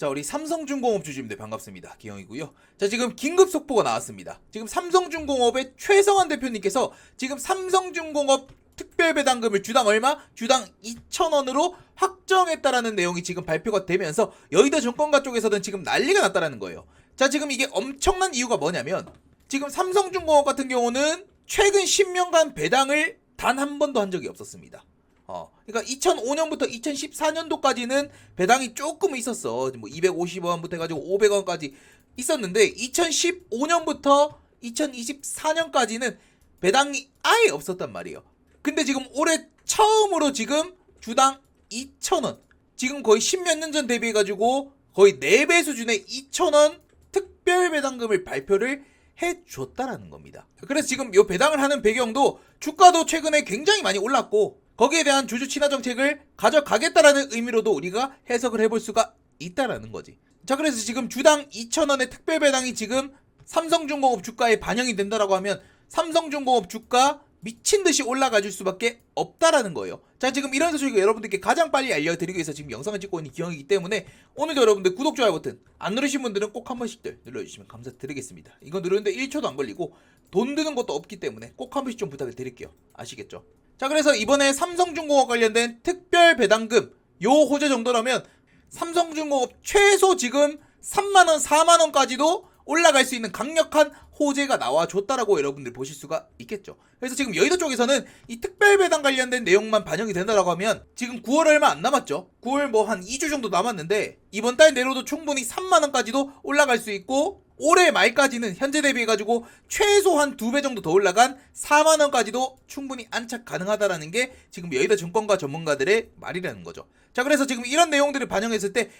자, 우리 삼성중공업 주주님들 반갑습니다. 기영이고요. 자, 지금 긴급 속보가 나왔습니다. 지금 삼성중공업의 최성환 대표님께서 지금 삼성중공업 특별배당금을 주당 얼마? 주당 2,000원으로 확정했다라는 내용이 지금 발표가 되면서 여의도 증권가 쪽에서는 지금 난리가 났다라는 거예요. 자, 지금 이게 엄청난 이유가 뭐냐면 지금 삼성중공업 같은 경우는 최근 10년간 배당을 단 한 번도 한 적이 없었습니다. 그러니까 2005년부터 2014년도까지는 배당이 조금 있었어. 뭐 250원부터 해가지고 500원까지 있었는데 2015년부터 2024년까지는 배당이 아예 없었단 말이에요. 근데 지금 올해 처음으로 지금 주당 2,000원, 지금 거의 10몇 년 전 대비해가지고 거의 4배 수준의 2,000원 특별 배당금을 발표를 해줬다라는 겁니다. 그래서 지금 이 배당을 하는 배경도 주가도 최근에 굉장히 많이 올랐고 거기에 대한 주주 친화 정책을 가져가겠다라는 의미로도 우리가 해석을 해볼 수가 있다라는 거지. 자, 그래서 지금 주당 2,000원의 특별 배당이 지금 삼성중공업 주가에 반영이 된다라고 하면 삼성중공업 주가 미친 듯이 올라가줄 수밖에 없다라는 거예요. 자, 지금 이런 소식을 여러분들께 가장 빨리 알려드리기 위해서 지금 영상을 찍고 있는 기영이기 때문에 오늘도 여러분들 구독, 좋아요 버튼 안 누르신 분들은 꼭 한 번씩들 눌러주시면 감사드리겠습니다. 이거 누르는데 1초도 안 걸리고 돈 드는 것도 없기 때문에 꼭 한 번씩 좀 부탁을 드릴게요. 아시겠죠? 자, 그래서 이번에 삼성중공업 관련된 특별 배당금 요 호재 정도라면 삼성중공업 최소 지금 3만원, 4만원까지도 올라갈 수 있는 강력한 호재가 나와줬다라고 여러분들 보실 수가 있겠죠. 그래서 지금 여의도 쪽에서는 이 특별배당 관련된 내용만 반영이 된다라고 하면 지금 9월 얼마 안 남았죠. 9월 뭐 한 2주 정도 남았는데 이번 달 내로도 충분히 3만원까지도 올라갈 수 있고 올해 말까지는 현재 대비해가지고 최소 한 2배 정도 더 올라간 4만원까지도 충분히 안착 가능하다라는 게 지금 여의도 증권가 전문가들의 말이라는 거죠. 자, 그래서 지금 이런 내용들을 반영했을 때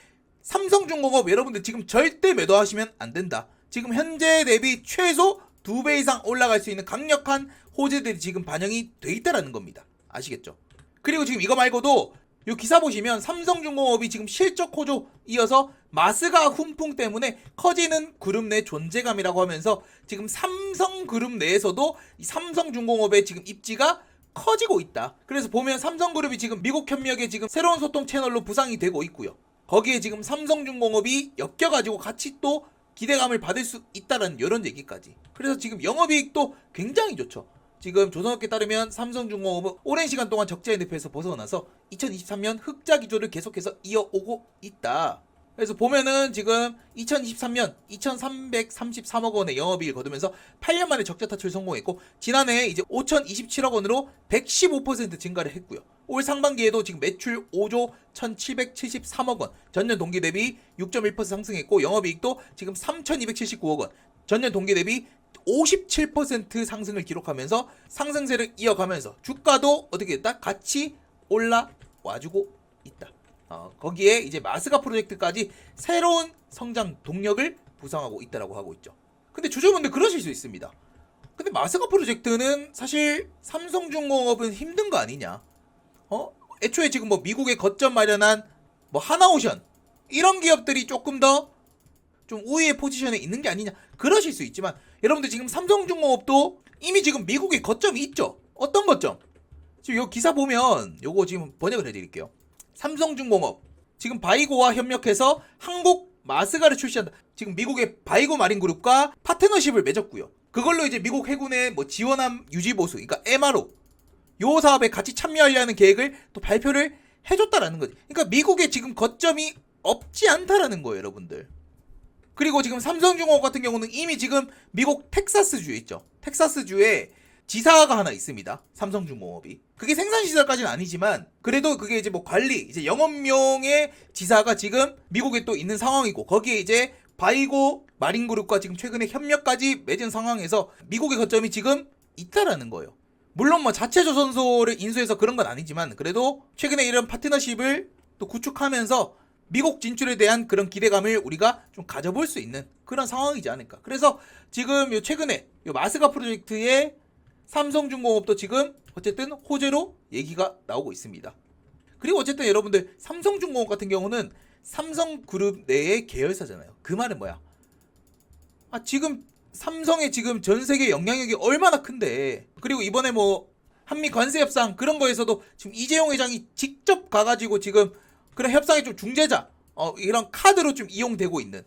삼성중공업 여러분들 지금 절대 매도하시면 안 된다. 지금 현재 대비 최소 2배 이상 올라갈 수 있는 강력한 호재들이 지금 반영이 돼 있다라는 겁니다. 아시겠죠? 그리고 지금 이거 말고도 요 기사 보시면 삼성중공업이 지금 실적 호조 이어서 마스가 훈풍 때문에 커지는 그룹 내 존재감이라고 하면서 지금 삼성그룹 내에서도 이 삼성중공업의 지금 입지가 커지고 있다. 그래서 보면 삼성그룹이 지금 미국 협력에 지금 새로운 소통 채널로 부상이 되고 있고요. 거기에 지금 삼성중공업이 엮여가지고 같이 또 기대감을 받을 수 있다는 이런 얘기까지. 그래서 지금 영업이익도 굉장히 좋죠. 지금 조선업계 따르면 삼성중공업은 오랜 시간 동안 적자의 늪에서 벗어나서 2023년 흑자 기조를 계속해서 이어오고 있다. 그래서 보면은 지금 2023년 2,333억 원의 영업이익을 거두면서 8년 만에 적자 탈출 성공했고 지난해 이제 5,027억 원으로 115% 증가를 했고요. 올 상반기에도 지금 매출 5조 1,773억 원, 전년 동기 대비 6.1% 상승했고 영업이익도 지금 3,279억 원, 전년 동기 대비 57% 상승을 기록하면서 상승세를 이어가면서 주가도 어떻게 됐다? 같이 올라와주고 있다. 거기에 이제 마스가 프로젝트까지 새로운 성장 동력을 부상하고 있다라고 하고 있죠. 근데 주주분들 그러실 수 있습니다. 근데 마스가 프로젝트는 사실 삼성중공업은 힘든 거 아니냐? 애초에 지금 뭐 미국에 거점 마련한 뭐 하나오션 이런 기업들이 조금 더 좀 우위의 포지션에 있는 게 아니냐? 그러실 수 있지만 여러분들 지금 삼성중공업도 이미 지금 미국에 거점이 있죠. 어떤 거점? 지금 요 기사 보면 요거 지금 번역을 해드릴게요. 삼성중공업 지금 바이고와 협력해서 한국 마스가를 출시한다. 지금 미국의 바이고 마린그룹과 파트너십을 맺었고요. 그걸로 이제 미국 해군의 뭐 지원함 유지보수, 그러니까 MRO 요 사업에 같이 참여하려는 계획을 또 발표를 해줬다라는 거지. 그러니까 미국에 지금 거점이 없지 않다라는 거예요, 여러분들. 그리고 지금 삼성중공업 같은 경우는 이미 지금 미국 텍사스주에 있죠. 텍사스주에 지사가 하나 있습니다. 삼성중공업이. 그게 생산시설까지는 아니지만 그래도 그게 이제 뭐 관리, 이제 영업용의 지사가 지금 미국에 또 있는 상황이고 거기에 이제 바이고 마린그룹과 지금 최근에 협력까지 맺은 상황에서 미국의 거점이 지금 있다라는 거예요. 물론 뭐 자체 조선소를 인수해서 그런 건 아니지만 그래도 최근에 이런 파트너십을 또 구축하면서 미국 진출에 대한 그런 기대감을 우리가 좀 가져볼 수 있는 그런 상황이지 않을까. 그래서 지금 요 최근에 요 마스가 프로젝트의 삼성중공업도 지금 어쨌든 호재로 얘기가 나오고 있습니다. 그리고 어쨌든 여러분들 삼성중공업 같은 경우는 삼성그룹 내의 계열사잖아요. 그 말은 뭐야? 지금 삼성의 지금 전 세계 영향력이 얼마나 큰데. 그리고 이번에 뭐 한미 관세 협상 그런 거에서도 지금 이재용 회장이 직접 가가지고 지금 그런 협상의 좀 중재자 이런 카드로 좀 이용되고 있는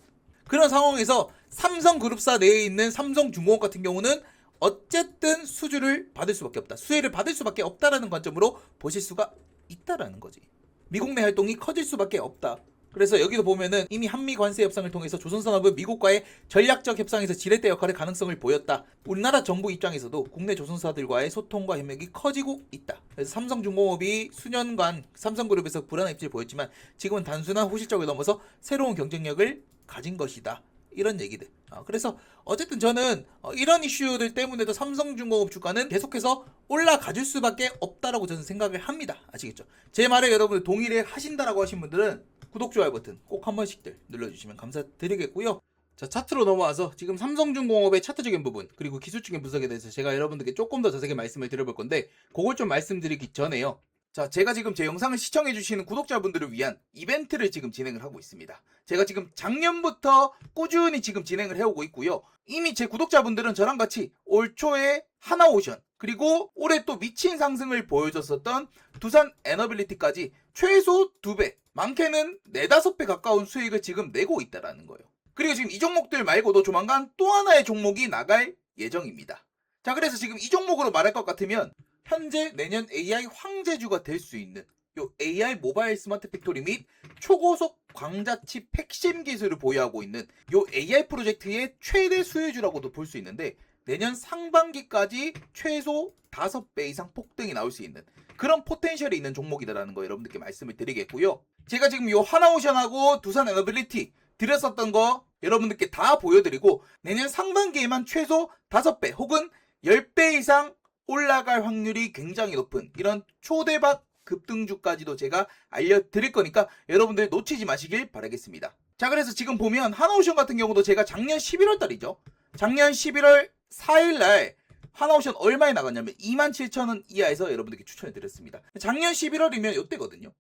그런 상황에서 삼성그룹사 내에 있는 삼성중공업 같은 경우는 어쨌든 수주를 받을 수밖에 없다. 수혜를 받을 수밖에 없다라는 관점으로 보실 수가 있다라는 거지. 미국 내 활동이 커질 수밖에 없다. 그래서 여기도 보면은 이미 한미 관세 협상을 통해서 조선산업은 미국과의 전략적 협상에서 지렛대 역할의 가능성을 보였다. 우리나라 정부 입장에서도 국내 조선사들과의 소통과 협력이 커지고 있다. 그래서 삼성중공업이 수년간 삼성그룹에서 불안한 입지를 보였지만 지금은 단순한 호실적을 넘어서 새로운 경쟁력을 가진 것이다. 이런 얘기들. 그래서 어쨌든 저는 이런 이슈들 때문에도 삼성중공업 주가는 계속해서 올라가줄 수밖에 없다라고 저는 생각을 합니다. 아시겠죠? 제 말에 여러분들 동의를 하신다라고 하신 분들은 구독, 좋아요 버튼 꼭 한 번씩들 눌러주시면 감사드리겠고요. 자, 차트로 넘어와서 지금 삼성중공업의 차트적인 부분 그리고 기술적인 분석에 대해서 제가 여러분들께 조금 더 자세하게 말씀을 드려볼 건데 그걸 좀 말씀드리기 전에요. 자, 제가 지금 제 영상을 시청해주시는 구독자분들을 위한 이벤트를 지금 진행을 하고 있습니다. 제가 지금 작년부터 꾸준히 지금 진행을 해오고 있고요. 이미 제 구독자분들은 저랑 같이 올 초에 하나오션 그리고 올해 또 미친 상승을 보여줬었던 두산 에너빌리티까지 최소 2배, 많게는 4, 5배 가까운 수익을 지금 내고 있다라는 거예요. 그리고 지금 이 종목들 말고도 조만간 또 하나의 종목이 나갈 예정입니다. 자, 그래서 지금 이 종목으로 말할 것 같으면 현재 내년 AI 황제주가 될 수 있는 요 AI 모바일 스마트 팩토리 및 초고속 광자칩 핵심 기술을 보유하고 있는 요 AI 프로젝트의 최대 수혜주라고도 볼 수 있는데 내년 상반기까지 최소 5배 이상 폭등이 나올 수 있는 그런 포텐셜이 있는 종목이다라는 거 여러분들께 말씀을 드리겠고요. 제가 지금 요 하나오션하고 두산 에너빌리티 드렸었던 거 여러분들께 다 보여드리고 내년 상반기에만 최소 5배 혹은 10배 이상 올라갈 확률이 굉장히 높은 이런 초대박 급등주까지도 제가 알려드릴 거니까 여러분들 놓치지 마시길 바라겠습니다. 자, 그래서 지금 보면 하나오션 같은 경우도 제가 작년 11월 달이죠. 작년 11월 4일날 하나오션 얼마에 나갔냐면 27,000원 이하에서 여러분들께 추천해드렸습니다. 작년 11월이면 요때거든요.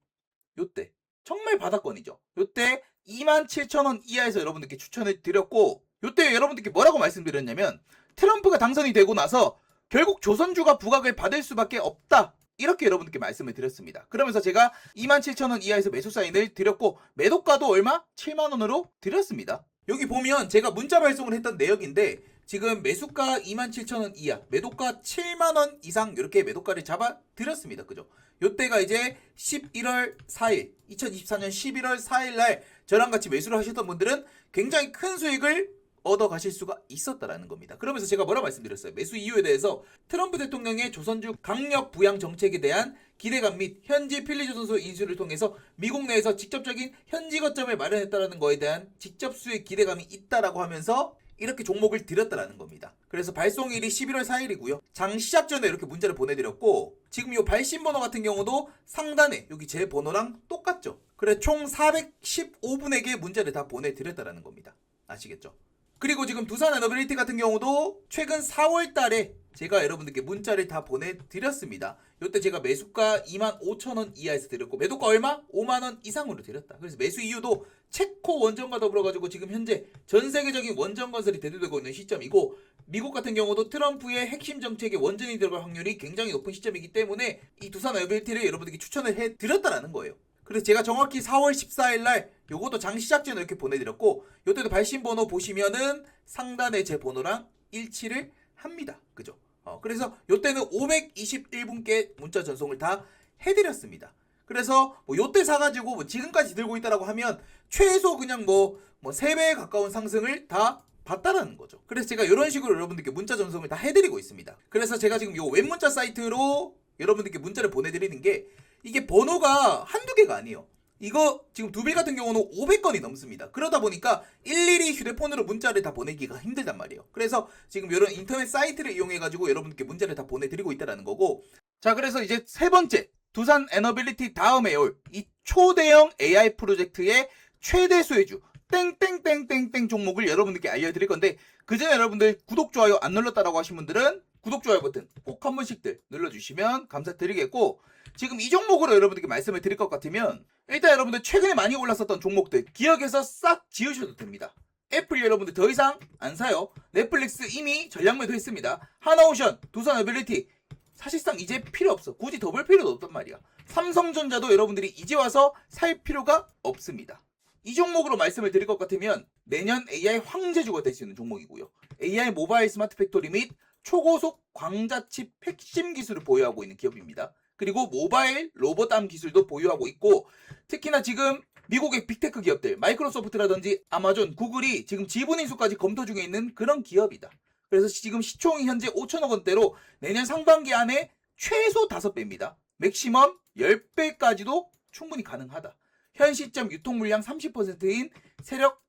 요때 정말 바닥권이죠. 요때 27,000원 이하에서 여러분들께 추천해드렸고 요때 여러분들께 뭐라고 말씀드렸냐면 트럼프가 당선이 되고 나서 결국 조선주가 부각을 받을 수밖에 없다. 이렇게 여러분들께 말씀을 드렸습니다. 그러면서 제가 27,000원 이하에서 매수 사인을 드렸고 매도가도 얼마? 7만원으로 드렸습니다. 여기 보면 제가 문자 발송을 했던 내역인데 지금 매수가 27,000원 이하, 매도가 7만원 이상 이렇게 매도가를 잡아 드렸습니다. 그죠? 요때가 이제 11월 4일, 2024년 11월 4일 날 저랑 같이 매수를 하셨던 분들은 굉장히 큰 수익을 얻어 가실 수가 있었다라는 겁니다. 그러면서 제가 뭐라 말씀드렸어요? 매수 이유에 대해서 트럼프 대통령의 조선주 강력 부양 정책에 대한 기대감 및 현지 필리조선소 인수를 통해서 미국 내에서 직접적인 현지 거점을 마련했다라는 거에 대한 직접 수익 기대감이 있다라고 하면서 이렇게 종목을 드렸다라는 겁니다. 그래서 발송일이 11월 4일이고요. 장 시작 전에 이렇게 문자를 보내드렸고 지금 이 발신 번호 같은 경우도 상단에 여기 제 번호랑 똑같죠. 그래 총 415분에게 문자를 다 보내드렸다라는 겁니다. 아시겠죠? 그리고 지금 두산 에너빌리티 같은 경우도 최근 4월 달에 제가 여러분들께 문자를 다 보내드렸습니다. 이때 제가 매수가 25,000원 이하에서 드렸고 매도가 얼마? 5만원 이상으로 드렸다. 그래서 매수 이유도 체코 원전과 더불어가지고 지금 현재 전 세계적인 원전 건설이 대두되고 있는 시점이고 미국 같은 경우도 트럼프의 핵심 정책에 원전이 들어갈 확률이 굉장히 높은 시점이기 때문에 이 두산 에너빌리티를 여러분들께 추천을 해드렸다라는 거예요. 그래서 제가 정확히 4월 14일 날 요것도 장 시작 전에 이렇게 보내드렸고 요때도 발신 번호 보시면은 상단에 제 번호랑 일치를 합니다. 그죠? 그래서 요때는 521분께 문자 전송을 다 해드렸습니다. 그래서 뭐 요때 사가지고 뭐 지금까지 들고 있다라고 하면 최소 그냥 뭐 3배에 가까운 상승을 다 봤다라는 거죠. 그래서 제가 이런 식으로 여러분들께 문자 전송을 다 해드리고 있습니다. 그래서 제가 지금 요 웹문자 사이트로 여러분들께 문자를 보내드리는 게 이게 번호가 한두 개가 아니에요. 이거 지금 두배 같은 경우는 500건이 넘습니다. 그러다 보니까 일일이 휴대폰으로 문자를 다 보내기가 힘들단 말이에요. 그래서 지금 이런 인터넷 사이트를 이용해가지고 여러분들께 문자를 다 보내드리고 있다는 거고 자 그래서 이제 세 번째 두산 에너빌리티 다음에 올 이 초대형 AI 프로젝트의 최대 수혜주 땡땡땡땡땡 종목을 여러분들께 알려드릴 건데 그 전에 여러분들 구독, 좋아요 안 눌렀다라고 하신 분들은 구독, 좋아요 버튼 꼭 한 번씩들 눌러주시면 감사드리겠고 지금 이 종목으로 여러분들께 말씀을 드릴 것 같으면 일단 여러분들 최근에 많이 올랐었던 종목들 기억에서 싹 지우셔도 됩니다. 애플 여러분들 더 이상 안 사요. 넷플릭스 이미 전략 매도했습니다. 하나오션, 두산 에너빌리티 사실상 이제 필요 없어. 굳이 더 볼 필요도 없단 말이야. 삼성전자도 여러분들이 이제 와서 살 필요가 없습니다. 이 종목으로 말씀을 드릴 것 같으면 내년 AI 황제주가 될 수 있는 종목이고요. AI 모바일 스마트 팩토리 및 초고속 광자칩 핵심 기술을 보유하고 있는 기업입니다. 그리고 모바일 로봇암 기술도 보유하고 있고, 특히나 지금 미국의 빅테크 기업들 마이크로소프트라든지 아마존, 구글이 지금 지분 인수까지 검토 중에 있는 그런 기업이다. 그래서 지금 시총이 현재 5천억 원대로 내년 상반기 안에 최소 5배입니다. 맥시멈 10배까지도 충분히 가능하다. 현 시점 유통 물량 30%인 세력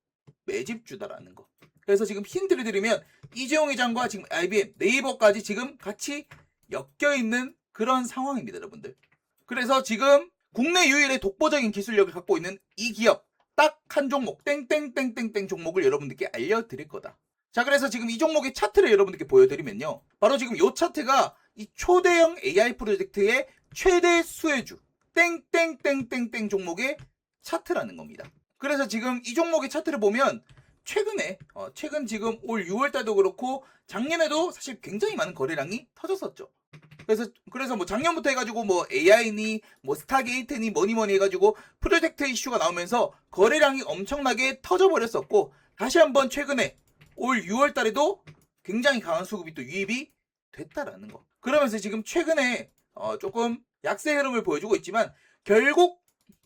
매집주다라는 거. 그래서 지금 힌트를 드리면 이재용 회장과 지금 IBM, 네이버까지 지금 같이 엮여 있는 그런 상황입니다, 여러분들. 그래서 지금 국내 유일의 독보적인 기술력을 갖고 있는 이 기업, 딱 한 종목, 땡땡땡땡땡 종목을 여러분들께 알려드릴 거다. 자, 그래서 지금 이 종목의 차트를 여러분들께 보여드리면요. 바로 지금 이 차트가 이 초대형 AI 프로젝트의 최대 수혜주, 땡땡땡땡땡 종목의 차트라는 겁니다. 그래서 지금 이 종목의 차트를 보면 최근 지금 올 6월달도 그렇고 작년에도 사실 굉장히 많은 거래량이 터졌었죠. 그래서 뭐 작년부터 해가지고 뭐 AI니 뭐 스타게이트니 뭐니 해가지고 프로젝트 이슈가 나오면서 거래량이 엄청나게 터져버렸었고, 다시 한번 최근에 올 6월달에도 굉장히 강한 수급이 또 유입이 됐다라는 거. 그러면서 지금 최근에 조금 약세 흐름을 보여주고 있지만, 결국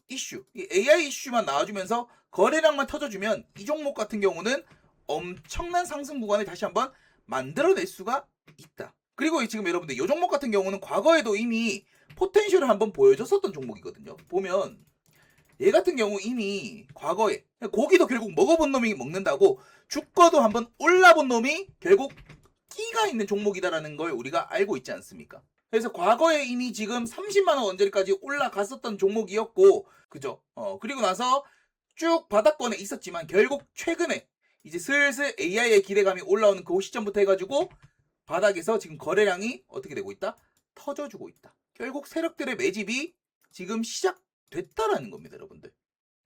이슈, 이 AI 이슈만 나와주면서 거래량만 터져주면 이 종목 같은 경우는 엄청난 상승 구간을 다시 한번 만들어낼 수가 있다. 그리고 지금 여러분들 이 종목 같은 경우는 과거에도 이미 포텐셜을 한번 보여줬었던 종목이거든요. 보면 얘 같은 경우 이미 과거에 고기도 결국 먹어본 놈이 먹는다고 주가도 한번 올라본 놈이 결국 끼가 있는 종목이다라는 걸 우리가 알고 있지 않습니까? 그래서 과거에 이미 지금 30만원 언저리까지 올라갔었던 종목이었고, 그죠? 그리고 나서 쭉 바닥권에 있었지만 결국 최근에 이제 슬슬 AI의 기대감이 올라오는 그 시점부터 해가지고 바닥에서 지금 거래량이 어떻게 되고 있다? 터져주고 있다. 결국 세력들의 매집이 지금 시작됐다라는 겁니다, 여러분들.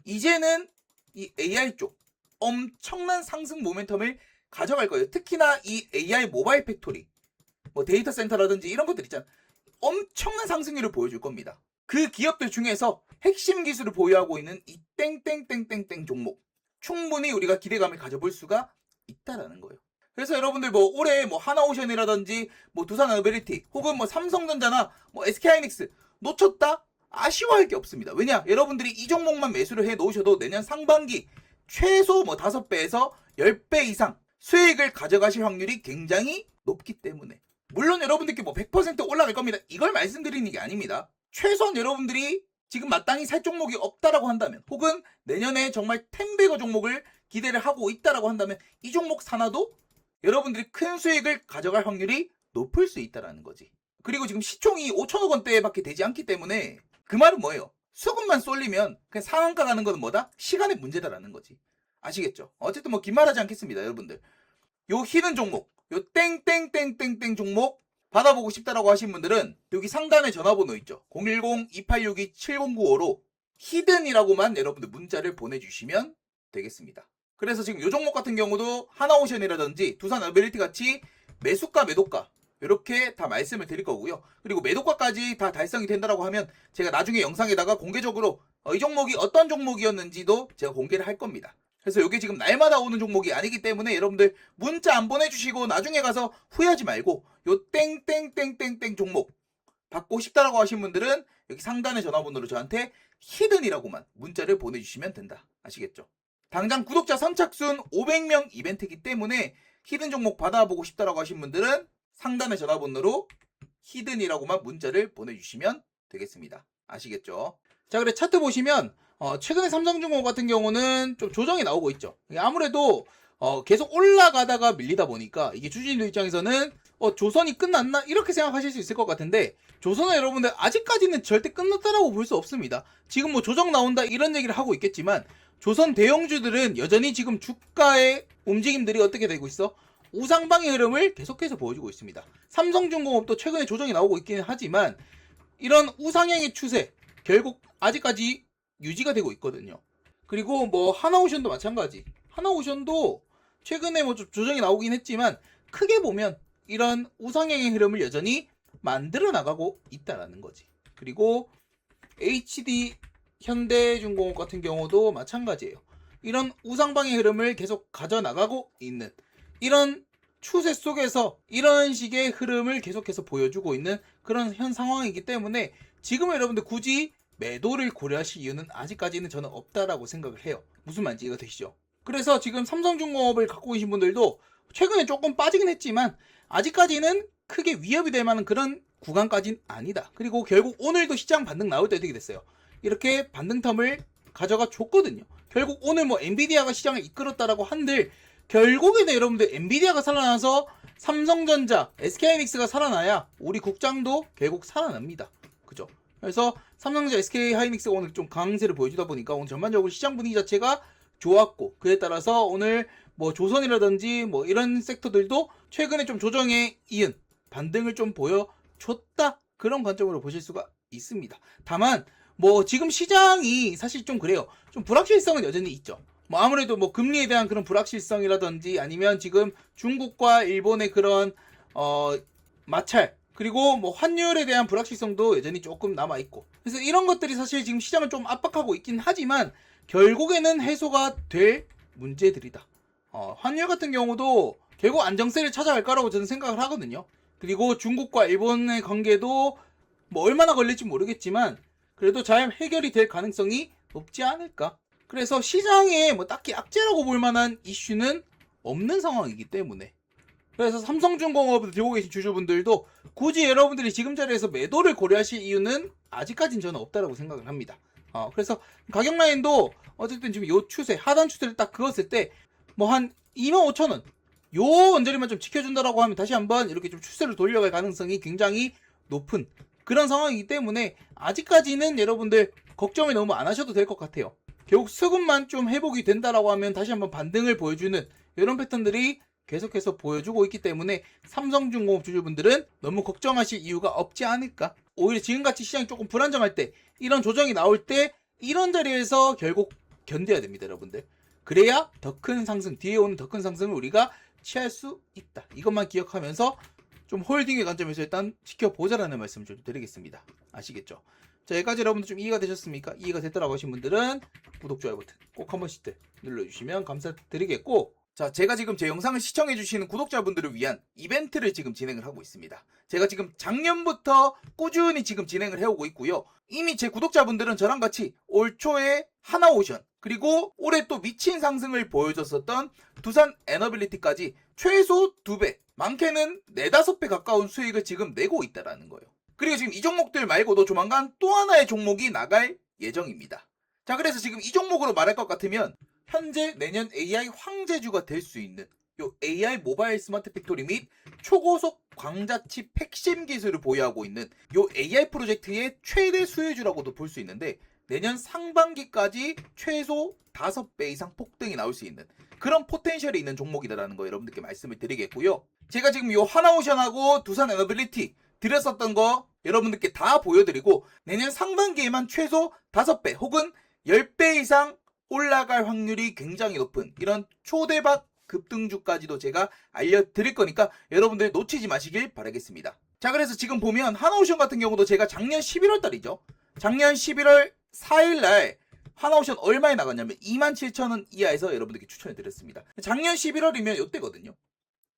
이제는 이 AI 쪽 엄청난 상승 모멘텀을 가져갈 거예요. 특히나 이 AI 모바일 팩토리, 뭐 데이터 센터라든지 이런 것들 있잖아. 엄청난 상승률을 보여줄 겁니다. 그 기업들 중에서 핵심 기술을 보유하고 있는 이 땡땡땡땡땡 종목, 충분히 우리가 기대감을 가져볼 수가 있다라는 거예요. 그래서 여러분들 뭐 올해 뭐 하나오션이라든지 뭐 두산어빌리티 혹은 뭐 삼성전자나 뭐 SK하이닉스 놓쳤다? 아쉬워할 게 없습니다. 왜냐? 여러분들이 이 종목만 매수를 해 놓으셔도 내년 상반기 최소 뭐 5배에서 10배 이상 수익을 가져가실 확률이 굉장히 높기 때문에, 물론 여러분들께 뭐 100% 올라갈 겁니다. 이걸 말씀드리는 게 아닙니다. 최소한 여러분들이 지금 마땅히 살 종목이 없다라고 한다면, 혹은 내년에 정말 10배거 종목을 기대를 하고 있다라고 한다면 이 종목 사놔도 여러분들이 큰 수익을 가져갈 확률이 높을 수 있다라는 거지. 그리고 지금 시총이 5천억 원대밖에 되지 않기 때문에 그 말은 뭐예요? 수급만 쏠리면 그냥 상한가 가는 거는 뭐다? 시간의 문제다라는 거지. 아시겠죠? 어쨌든 뭐 긴 말하지 않겠습니다, 여러분들. 요 히든 종목, 요 땡땡땡땡땡 종목 받아보고 싶다라고 하신 분들은 여기 상단에 전화번호 있죠. 010-2862-7095로 히든이라고만 여러분들 문자를 보내주시면 되겠습니다. 그래서 지금 요 종목 같은 경우도 하나오션이라든지 두산어빌리티 같이 매수가 매도가 이렇게 다 말씀을 드릴 거고요. 그리고 매도가까지 다 달성이 된다라고 하면 제가 나중에 영상에다가 공개적으로 이 종목이 어떤 종목이었는지도 제가 공개를 할 겁니다. 그래서 이게 지금 날마다 오는 종목이 아니기 때문에 여러분들 문자 안 보내주시고 나중에 가서 후회하지 말고 요 땡땡땡땡땡 종목 받고 싶다라고 하신 분들은 여기 상단의 전화번호로 저한테 히든이라고만 문자를 보내주시면 된다. 아시겠죠? 당장 구독자 선착순 500명 이벤트이기 때문에 히든 종목 받아보고 싶다라고 하신 분들은 상단의 전화번호로 히든이라고만 문자를 보내주시면 되겠습니다. 아시겠죠? 자, 그래 차트 보시면 최근에 삼성중공업 같은 경우는 좀 조정이 나오고 있죠. 아무래도 계속 올라가다가 밀리다 보니까 이게 주주님들 입장에서는 조선이 끝났나? 이렇게 생각하실 수 있을 것 같은데, 조선은 여러분들 아직까지는 절대 끝났다라고 볼 수 없습니다. 지금 뭐 조정 나온다 이런 얘기를 하고 있겠지만 조선 대형주들은 여전히 지금 주가의 움직임들이 어떻게 되고 있어? 우상방의 흐름을 계속해서 보여주고 있습니다. 삼성중공업도 최근에 조정이 나오고 있기는 하지만 이런 우상향의 추세 결국 아직까지 유지가 되고 있거든요. 그리고 뭐 하나오션도 마찬가지. 하나오션도 최근에 뭐 좀 조정이 나오긴 했지만 크게 보면 이런 우상향의 흐름을 여전히 만들어 나가고 있다라는 거지. 그리고 HD 현대중공업 같은 경우도 마찬가지예요. 이런 우상방의 흐름을 계속 가져나가고 있는 이런 추세 속에서 이런 식의 흐름을 계속해서 보여주고 있는 그런 현 상황이기 때문에 지금 여러분들 굳이 매도를 고려하실 이유는 아직까지는 저는 없다라고 생각을 해요. 무슨 말인지 이해가 되시죠? 그래서 지금 삼성중공업을 갖고 계신 분들도 최근에 조금 빠지긴 했지만 아직까지는 크게 위협이 될 만한 그런 구간까지는 아니다. 그리고 결국 오늘도 시장 반등 나올 때 어떻게 됐어요? 이렇게 반등 텀을 가져가 줬거든요. 결국 오늘 뭐 엔비디아가 시장을 이끌었다라고 한들 결국에는 여러분들 엔비디아가 살아나서 삼성전자, SK하이닉스가 살아나야 우리 국장도 결국 살아납니다. 그죠? 그래서 삼성전자, SK하이닉스가 오늘 좀 강세를 보여주다 보니까 오늘 전반적으로 시장 분위기 자체가 좋았고 그에 따라서 오늘 뭐 조선이라든지 뭐 이런 섹터들도 최근에 좀 조정에 이은 반등을 좀 보여줬다 그런 관점으로 보실 수가 있습니다. 다만 뭐 지금 시장이 사실 좀 그래요. 좀 불확실성은 여전히 있죠. 뭐 아무래도 뭐 금리에 대한 그런 불확실성이라든지 아니면 지금 중국과 일본의 그런 마찰 그리고 뭐 환율에 대한 불확실성도 여전히 조금 남아 있고 그래서 이런 것들이 사실 지금 시장을 좀 압박하고 있긴 하지만 결국에는 해소가 될 문제들이다. 환율 같은 경우도 결국 안정세를 찾아갈 거라고 저는 생각을 하거든요. 그리고 중국과 일본의 관계도 뭐 얼마나 걸릴지 모르겠지만 그래도 잘 해결이 될 가능성이 높지 않을까. 그래서 시장에 뭐 딱히 악재라고 볼 만한 이슈는 없는 상황이기 때문에 그래서 삼성중공업을 들고 계신 주주분들도 굳이 여러분들이 지금 자리에서 매도를 고려하실 이유는 아직까지는 저는 없다라고 생각을 합니다. 그래서 가격 라인도 어쨌든 지금 요 추세 하단 추세를 딱 그었을 때 뭐 한 25,000원 요 언저리만 좀 지켜준다라고 하면 다시 한번 이렇게 좀 추세를 돌려갈 가능성이 굉장히 높은 그런 상황이기 때문에 아직까지는 여러분들 걱정을 너무 안 하셔도 될 것 같아요. 결국 수급만 좀 회복이 된다라고 하면 다시 한번 반등을 보여주는 이런 패턴들이 계속해서 보여주고 있기 때문에 삼성중공업 주주분들은 너무 걱정하실 이유가 없지 않을까. 오히려 지금같이 시장이 조금 불안정할 때 이런 조정이 나올 때 이런 자리에서 결국 견뎌야 됩니다 여러분들. 그래야 더 큰 상승 뒤에 오는 더 큰 상승을 우리가 취할 수 있다. 이것만 기억하면서 좀 홀딩의 관점에서 일단 지켜보자라는 말씀을 좀 드리겠습니다. 아시겠죠? 자, 여기까지 여러분들 좀 이해가 되셨습니까? 이해가 됐다라고 하신 분들은 구독, 좋아요 버튼 꼭 한 번씩 눌러주시면 감사드리겠고 자, 제가 지금 제 영상을 시청해주시는 구독자분들을 위한 이벤트를 지금 진행을 하고 있습니다. 제가 지금 작년부터 꾸준히 지금 진행을 해오고 있고요. 이미 제 구독자분들은 저랑 같이 올 초에 하나오션 그리고 올해 또 미친 상승을 보여줬었던 두산 에너빌리티까지 최소 2배, 많게는 4, 5배 가까운 수익을 지금 내고 있다라는 거예요. 그리고 지금 이 종목들 말고도 조만간 또 하나의 종목이 나갈 예정입니다. 자, 그래서 지금 이 종목으로 말할 것 같으면 현재 내년 AI 황제주가 될 수 있는 요 AI 모바일 스마트 팩토리 및 초고속 광자칩 핵심 기술을 보유하고 있는 요 AI 프로젝트의 최대 수혜주라고도 볼 수 있는데 내년 상반기까지 최소 5배 이상 폭등이 나올 수 있는 그런 포텐셜이 있는 종목이다라는 거 여러분들께 말씀을 드리겠고요. 제가 지금 요 하나오션하고 두산 에너빌리티 드렸었던 거 여러분들께 다 보여드리고 내년 상반기에만 최소 5배 혹은 10배 이상 올라갈 확률이 굉장히 높은 이런 초대박 급등주까지도 제가 알려드릴 거니까 여러분들 놓치지 마시길 바라겠습니다. 자, 그래서 지금 보면 하나오션 같은 경우도 제가 작년 11월 달이죠. 작년 11월 4일날 하나오션 얼마에 나갔냐면 27,000원 이하에서 여러분들께 추천해드렸습니다. 작년 11월이면 요때거든요.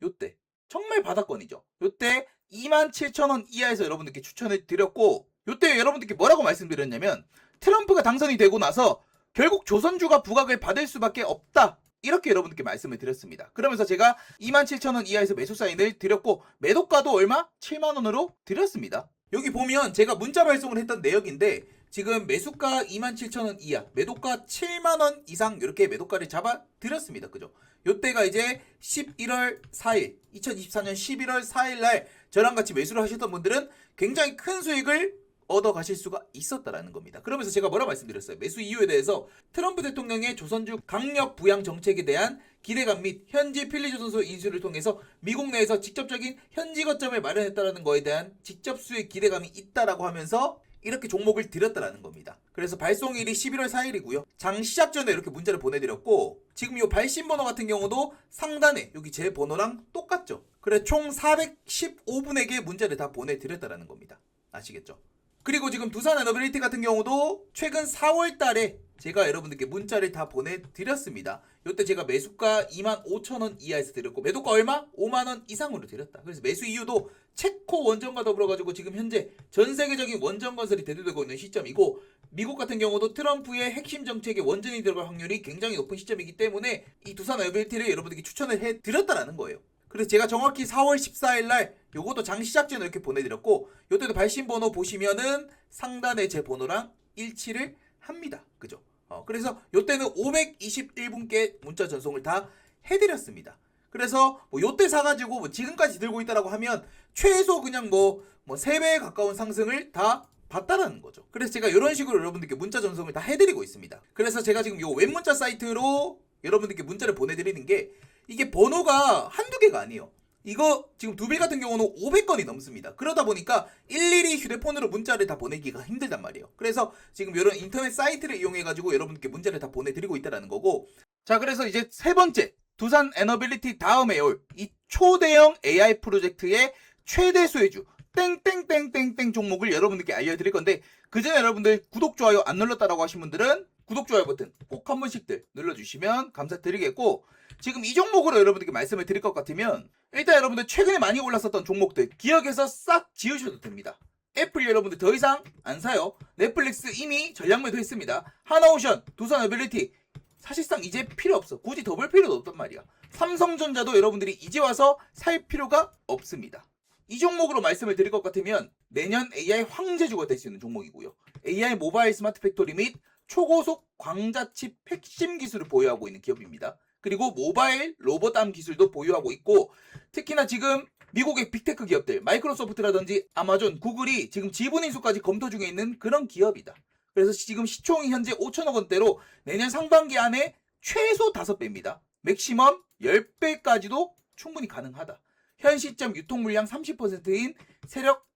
요때 정말 바닥권이죠. 요때 27,000원 이하에서 여러분들께 추천해드렸고 요때 여러분들께 뭐라고 말씀드렸냐면 트럼프가 당선이 되고 나서 결국 조선주가 부각을 받을 수밖에 없다. 이렇게 여러분들께 말씀을 드렸습니다. 그러면서 제가 27,000원 이하에서 매수 사인을 드렸고 매도가도 얼마? 7만원으로 드렸습니다. 여기 보면 제가 문자 발송을 했던 내역인데 지금 매수가 27,000원 이하, 매도가 7만원 이상 이렇게 매도가를 잡아 드렸습니다. 그죠? 요때가 이제 11월 4일, 2024년 11월 4일 날 저랑 같이 매수를 하셨던 분들은 굉장히 큰 수익을 얻어 가실 수가 있었다라는 겁니다. 그러면서 제가 뭐라 말씀드렸어요? 매수 이유에 대해서 트럼프 대통령의 조선주 강력 부양 정책에 대한 기대감 및 현지 필리조선소 인수를 통해서 미국 내에서 직접적인 현지 거점을 마련했다라는 거에 대한 직접 수익 기대감이 있다라고 하면서 이렇게 종목을 드렸다라는 겁니다. 그래서 발송일이 11월 4일이고요. 장 시작 전에 이렇게 문자를 보내드렸고 지금 이 발신 번호 같은 경우도 상단에 여기 제 번호랑 똑같죠. 그래 총 415분에게 문자를 다 보내드렸다라는 겁니다. 아시겠죠? 그리고 지금 두산 에너빌리티 같은 경우도 최근 4월 달에 제가 여러분들께 문자를 다 보내드렸습니다. 이때 제가 매수가 25,000원 이하에서 드렸고 매도가 얼마? 5만원 이상으로 드렸다. 그래서 매수 이유도 체코 원전과 더불어가지고 지금 현재 전 세계적인 원전 건설이 대두되고 있는 시점이고 미국 같은 경우도 트럼프의 핵심 정책에 원전이 들어갈 확률이 굉장히 높은 시점이기 때문에 이 두산 에너빌리티를 여러분들께 추천을 해드렸다라는 거예요. 그래서 제가 정확히 4월 14일 날 요것도 장 시작 전에 이렇게 보내드렸고 요때도 발신 번호 보시면은 상단에 제 번호랑 일치를 합니다. 그죠? 그래서 요때는 521분께 문자 전송을 다 해드렸습니다. 그래서 뭐 요때 사가지고 뭐 지금까지 들고 있다라고 하면 최소 그냥 뭐 3배에 가까운 상승을 다 봤다라는 거죠. 그래서 제가 이런 식으로 여러분들께 문자 전송을 다 해드리고 있습니다. 그래서 제가 지금 요 웹문자 사이트로 여러분들께 문자를 보내드리는 게 이게 번호가 한두 개가 아니에요. 이거 지금 두빌 같은 경우는 500건이 넘습니다. 그러다 보니까 일일이 휴대폰으로 문자를 다 보내기가 힘들단 말이에요. 그래서 지금 이런 인터넷 사이트를 이용해가지고 여러분께 문자를 다 보내드리고 있다는 거고. 자, 그래서 이제 세 번째 두산 에너빌리티 다음에 올 이 초대형 AI 프로젝트의 최대 수혜주 땡땡땡땡땡 종목을 여러분들께 알려드릴 건데 그 전에 여러분들 구독, 좋아요 안 눌렀다라고 하신 분들은 구독, 좋아요 버튼 꼭 한 번씩들 눌러주시면 감사드리겠고 지금 이 종목으로 여러분들께 말씀을 드릴 것 같으면 일단 여러분들 최근에 많이 올랐었던 종목들 기억에서 싹 지우셔도 됩니다. 애플 여러분들 더 이상 안 사요. 넷플릭스 이미 전략 매도했습니다. 하나오션, 두산 에너빌리티 사실상 이제 필요 없어. 굳이 더 볼 필요도 없단 말이야. 삼성전자도 여러분들이 이제 와서 살 필요가 없습니다. 이 종목으로 말씀을 드릴 것 같으면 내년 AI 황제주가 될 수 있는 종목이고요. AI 모바일 스마트 팩토리 및 초고속 광자칩 핵심 기술을 보유하고 있는 기업입니다. 그리고 모바일 로봇암 기술도 보유하고 있고 특히나 지금 미국의 빅테크 기업들 마이크로소프트라든지 아마존, 구글이 지금 지분 인수까지 검토 중에 있는 그런 기업이다. 그래서 지금 시총이 현재 5천억 원대로 내년 상반기 안에 최소 5배입니다. 맥시멈 10배까지도 충분히 가능하다. 현 시점 유통 물량 30%인 세력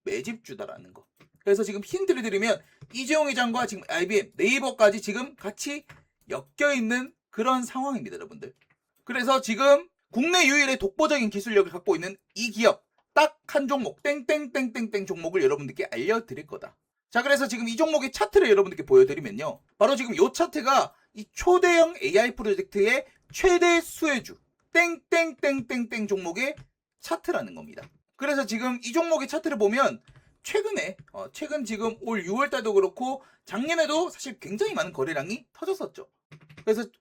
매집주다라는 거. 그래서 지금 힌트를 드리면 이재용 회장과 지금 IBM, 네이버까지 지금 같이 엮여있는 그런 상황입니다, 여러분들. 그래서 지금 국내 유일의 독보적인 기술력을 갖고 있는 이 기업 딱 한 종목 땡땡땡땡땡 종목을 여러분들께 알려드릴 거다. 자, 그래서 지금 이 종목의 차트를 여러분들께 보여드리면요. 바로 지금 이 차트가 이 초대형 AI 프로젝트의 최대 수혜주 땡땡땡땡땡 종목의 차트라는 겁니다. 그래서 지금 이 종목의 차트를 보면 최근 지금 올 6월달도 그렇고 작년에도 사실 굉장히 많은 거래량이 터졌었죠.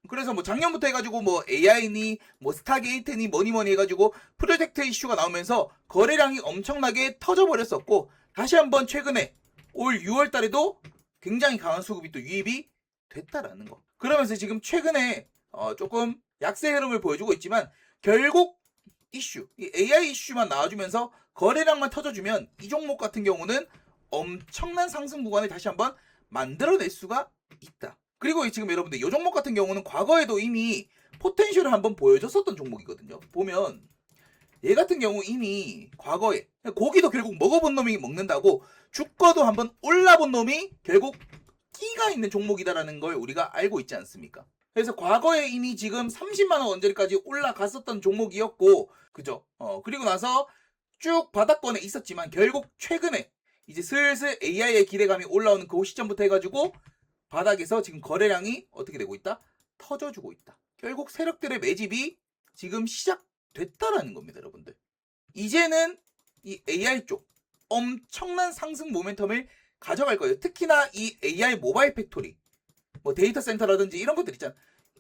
그래서 뭐 작년부터 해가지고 뭐 AI니 뭐 스타게이트니 뭐니 해가지고 프로젝트 이슈가 나오면서 거래량이 엄청나게 터져버렸었고 다시 한번 최근에 올 6월달에도 굉장히 강한 수급이 또 유입이 됐다라는 거. 그러면서 지금 최근에 조금 약세 흐름을 보여주고 있지만 결국 이슈, 이 AI 이슈만 나와주면서 거래량만 터져주면 이 종목 같은 경우는 엄청난 상승 구간을 다시 한번 만들어낼 수가 있다. 그리고 지금 여러분들 이 종목 같은 경우는 과거에도 이미 포텐셜을 한번 보여줬었던 종목이거든요. 보면 얘 같은 경우 이미 과거에 고기도 결국 먹어본 놈이 먹는다고 주가도 한번 올라본 놈이 결국 끼가 있는 종목이다라는 걸 우리가 알고 있지 않습니까? 그래서 과거에 이미 지금 30만원 언저리까지 올라갔었던 종목이었고 그죠? 그리고 나서 쭉 바닥권에 있었지만 결국 최근에 이제 슬슬 AI의 기대감이 올라오는 그 시점부터 해가지고 바닥에서 지금 거래량이 어떻게 되고 있다? 터져주고 있다. 결국 세력들의 매집이 지금 시작됐다라는 겁니다, 여러분들. 이제는 이 AI 쪽 엄청난 상승 모멘텀을 가져갈 거예요. 특히나 이 AI 모바일 팩토리, 뭐 데이터 센터라든지 이런 것들 있잖아.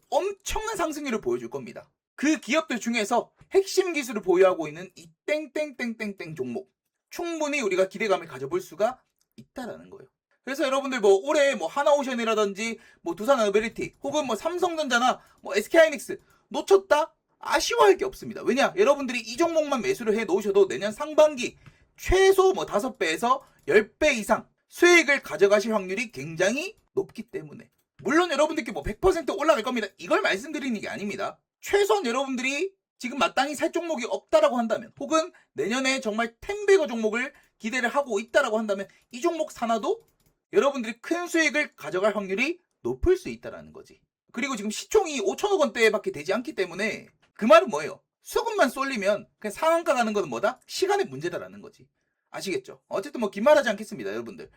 엄청난 상승률을 보여줄 겁니다. 그 기업들 중에서 핵심 기술을 보유하고 있는 이 땡땡땡땡땡 종목 충분히 우리가 기대감을 가져볼 수가 있다라는 거예요. 그래서 여러분들 뭐 올해 뭐 하나오션이라든지 뭐 두산 에너빌리티 혹은 뭐 삼성전자나 뭐 SK하이닉스 놓쳤다? 아쉬워할 게 없습니다. 왜냐? 여러분들이 이 종목만 매수를 해 놓으셔도 내년 상반기 최소 뭐 5배에서 10배 이상 수익을 가져가실 확률이 굉장히 높기 때문에 물론 여러분들께 뭐 100% 올라갈 겁니다. 이걸 말씀드리는 게 아닙니다. 최소한 여러분들이 지금 마땅히 살 종목이 없다라고 한다면 혹은 내년에 정말 텐베거 종목을 기대를 하고 있다라고 한다면 이 종목 사놔도 여러분들이 큰 수익을 가져갈 확률이 높을 수 있다라는 거지. 그리고 지금 시총이 5천억 원대밖에 되지 않기 때문에 그 말은 뭐예요? 수급만 쏠리면 그냥 상한가 가는 건 뭐다? 시간의 문제다라는 거지. 아시겠죠? 어쨌든 뭐 긴 말하지 않겠습니다, 여러분들.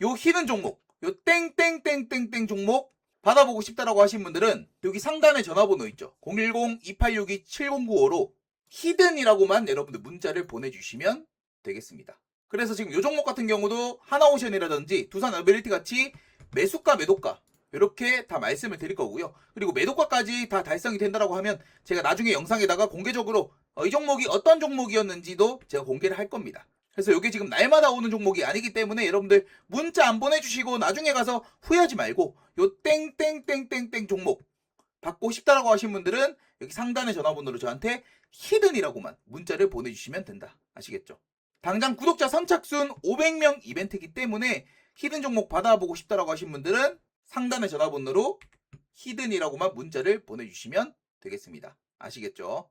요 히든 종목, 요 땡땡땡땡땡 종목 받아보고 싶다라고 하신 분들은 여기 상단에 전화번호 있죠. 010-2862-7095로 히든이라고만 여러분들 문자를 보내주시면 되겠습니다. 그래서 지금 요 종목 같은 경우도 하나오션이라든지 두산 어빌리티 같이 매수가 매도가 이렇게 다 말씀을 드릴 거고요. 그리고 매도가까지 다 달성이 된다라고 하면 제가 나중에 영상에다가 공개적으로 이 종목이 어떤 종목이었는지도 제가 공개를 할 겁니다. 그래서 이게 지금 날마다 오는 종목이 아니기 때문에 여러분들 문자 안 보내주시고 나중에 가서 후회하지 말고 요 땡땡땡땡땡 종목 받고 싶다라고 하신 분들은 여기 상단의 전화번호로 저한테 히든이라고만 문자를 보내주시면 된다. 아시겠죠? 당장 구독자 선착순 500명 이벤트이기 때문에 히든 종목 받아보고 싶다라고 하신 분들은 상단의 전화번호로 히든이라고만 문자를 보내주시면 되겠습니다. 아시겠죠?